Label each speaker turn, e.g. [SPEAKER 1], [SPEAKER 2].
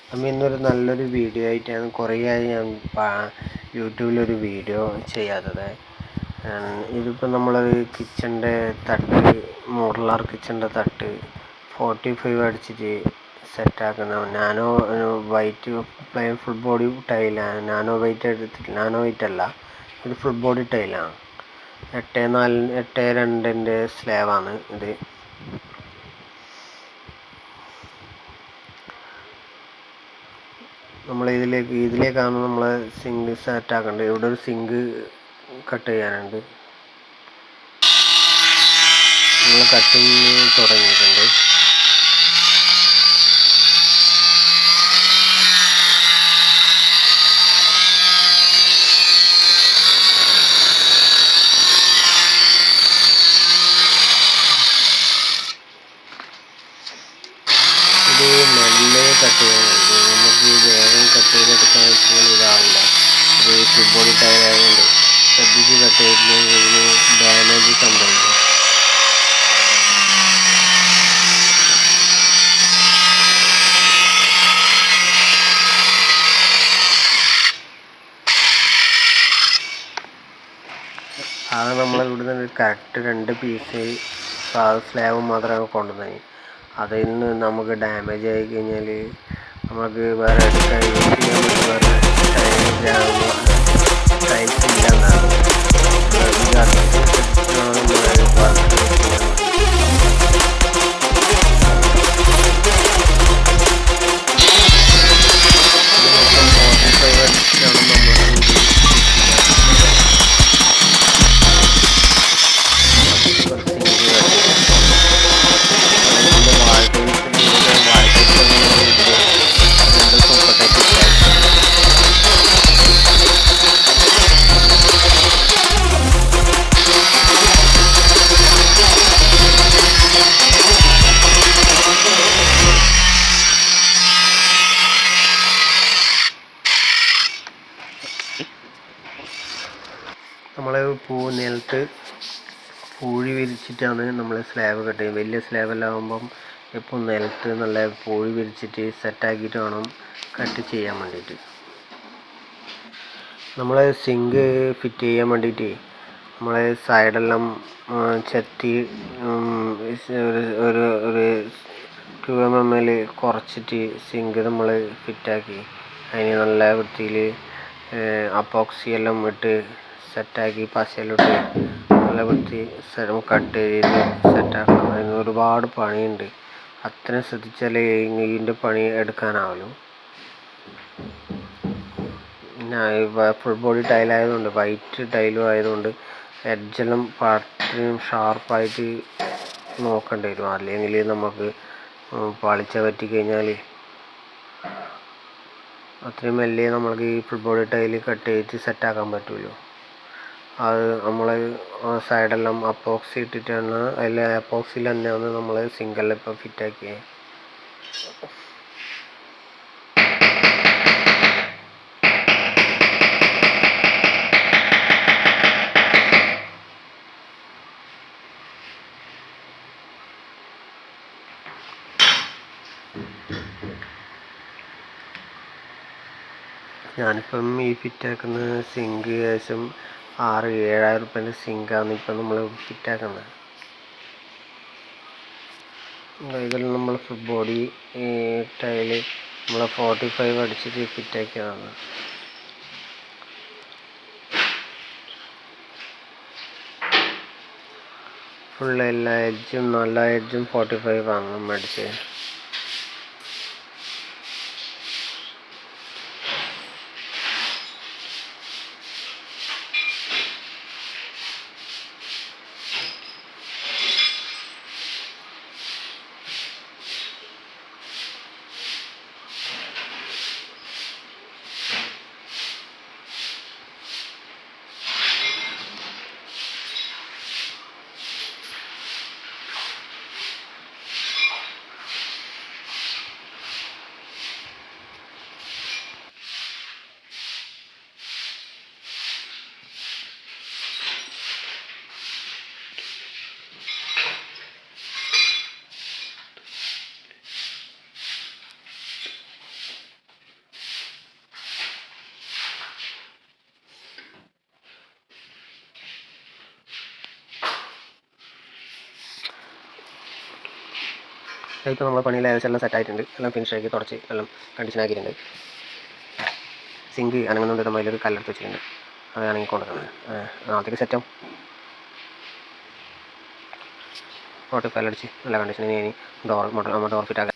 [SPEAKER 1] അപ്പം ഇന്നൊരു നല്ലൊരു വീഡിയോ ആയിട്ടാണ് കുറേയായി ഞാൻ യൂട്യൂബിലൊരു വീഡിയോ ചെയ്യാത്തത്. ഇതിപ്പോൾ നമ്മളൊരു കിച്ചൻ്റെ തട്ട്, മോഡുലാർ കിച്ചൻ്റെ തട്ട് 45 അടിച്ചിട്ട് സെറ്റാക്കുന്ന വൈറ്റ് പ്ലെയിൻ ഫുൾ ബോഡി ടൈലാണ്. നാനോ വൈറ്റ് എടുത്തിട്ട്, നാനോ വൈറ്റ് അല്ല, ഇത് ഫുൾ ബോഡി ടൈലാണ്. 8.2 സ്ലാബാണ് ഇത്. ഇതിലേക്കാണ് നമ്മൾ സിങ്ക് സെറ്റ് ആക്കേണ്ടത്. ഇവിടെ ഒരു സിങ്ക് കട്ട് ചെയ്യാനുണ്ട്. നമ്മൾ കട്ടിങ് തുടങ്ങിയിട്ടുണ്ട്. ഇത് മെല്ലെ കട്ട് ചെയ്യാനുണ്ട്. നമുക്ക് വേഗം കട്ട് ചെയ്തെടുക്കാൻ വെച്ചാൽ ഇതാവില്ല. ഇത് ഫുൾ ബോഡി ടയർ ആയതുകൊണ്ട് ശ്രദ്ധിച്ച് കട്ട് ചെയ്തില്ലെങ്കിൽ ഇതിന് ഡാമേജ് സംഭവിക്കും. അത് നമ്മളിവിടുന്ന് കറക്റ്റ് 2 പീസ് സ്ലാബ് മാത്രമേ കൊണ്ടുവന്നത്. അതിൽ നിന്ന് നമുക്ക് ഡാമേജ് ആയി കഴിഞ്ഞാൽ നമുക്ക് വേറെ എടുക്കാൻ യൂസ് ചെയ്യാൻ പറ്റുന്ന ടൈൽസ് ഇല്ല എന്നാണ്. നമ്മൾ നിലത്ത് പൂഴി വിരിച്ചിട്ടാണ് നമ്മൾ സ്ലാബ് കട്ട് ചെയ്യുന്നത്. വലിയ സ്ലാബെല്ലാം ആകുമ്പം ഇപ്പോൾ നിലത്ത് നല്ല പൂഴി വിരിച്ചിട്ട് സെറ്റാക്കിയിട്ട് വേണം കട്ട് ചെയ്യാൻ വേണ്ടിയിട്ട്. നമ്മൾ സിങ്ക് ഫിറ്റ് ചെയ്യാൻ വേണ്ടിയിട്ട് നമ്മൾ സൈഡെല്ലാം ചെത്തി ഒരു 2 mm കുറച്ചിട്ട് സിങ്ക് നമ്മൾ ഫിറ്റാക്കി അതിന് നല്ല വൃത്തിയിൽ അപ്പോക്സി എല്ലാം ഇട്ട് സെറ്റാക്കി പശയിലിട്ട് നല്ല വൃത്തി കട്ട് ചെയ്ത് സെറ്റാക്കണം. അതിന് ഒരുപാട് പണിയുണ്ട്. അത്രയും ശ്രദ്ധിച്ചാലേ ഇതിൻ്റെ പണി എടുക്കാനാവുള്ളൂ. പിന്നെ ഫുൾ ബോഡി ടൈലായതുകൊണ്ട്, വൈറ്റ് ടൈലും ആയതുകൊണ്ട് എഡ്ജെല്ലാം അത്രയും ഷാർപ്പായിട്ട് നോക്കേണ്ടി വരും. അല്ലെങ്കിൽ നമുക്ക് പാളിച്ച പറ്റിക്കഴിഞ്ഞാൽ അത്രയും മെല്ലെ നമ്മൾക്ക് ഈ ഫുൾ ബോഡി ടൈല് കട്ട് ചെയ്തിട്ട് സെറ്റാക്കാൻ പറ്റുമല്ലോ. അത് നമ്മൾ സൈഡെല്ലാം അപ്പോക്സി ഇട്ടിട്ടാണ്, അതിൽ അപ്പോക്സിയിൽ തന്നെയാണ് നമ്മൾ സിങ്കെല്ലാം ഇപ്പോൾ ഫിറ്റാക്കിയത്. ഞാനിപ്പം ഈ ഫിറ്റാക്കുന്ന സിങ്ക് ഏകദേശം 6,000-7,000 റുപ്യേൻ്റെ സിങ്കാണ് ഇപ്പം നമ്മൾ ഫിറ്റാക്കുന്നത്. ഇതിൽ നമ്മൾ ഫുൾ ബോഡി ടൈല് നമ്മൾ 45 അടിച്ചിട്ട് ഫിറ്റാക്കിയതാണ്. ഫുൾ എല്ലാ എഡ്ജും, നല്ല എഡ്ജും 45 ആണ് നമ്മൾ അടിച്ചത്. ഇപ്പോൾ നമ്മൾ പണിയിൽ ഏകദേശം എല്ലാം സെറ്റായിട്ടുണ്ട്. എല്ലാം ഫിനിഷാക്കി തുടച്ച് എല്ലാം കണ്ടീഷൻ ആക്കിയിട്ടുണ്ട്. സിങ്ക് അനങ്ങുന്നുണ്ട്. നമ്മൾ അതിലൊരു കല്ലെടുത്ത് വെച്ചിട്ടുണ്ട്. അത് അനങ്ങി കൊണ്ടുവരുന്നത് നാളത്തേക്ക് സെറ്റാവും. റോട്ട് കല്ലടിച്ച് നല്ല കണ്ടീഷനിൽ ഇനി ഡോർ ഫിറ്റ് ആക്കാം.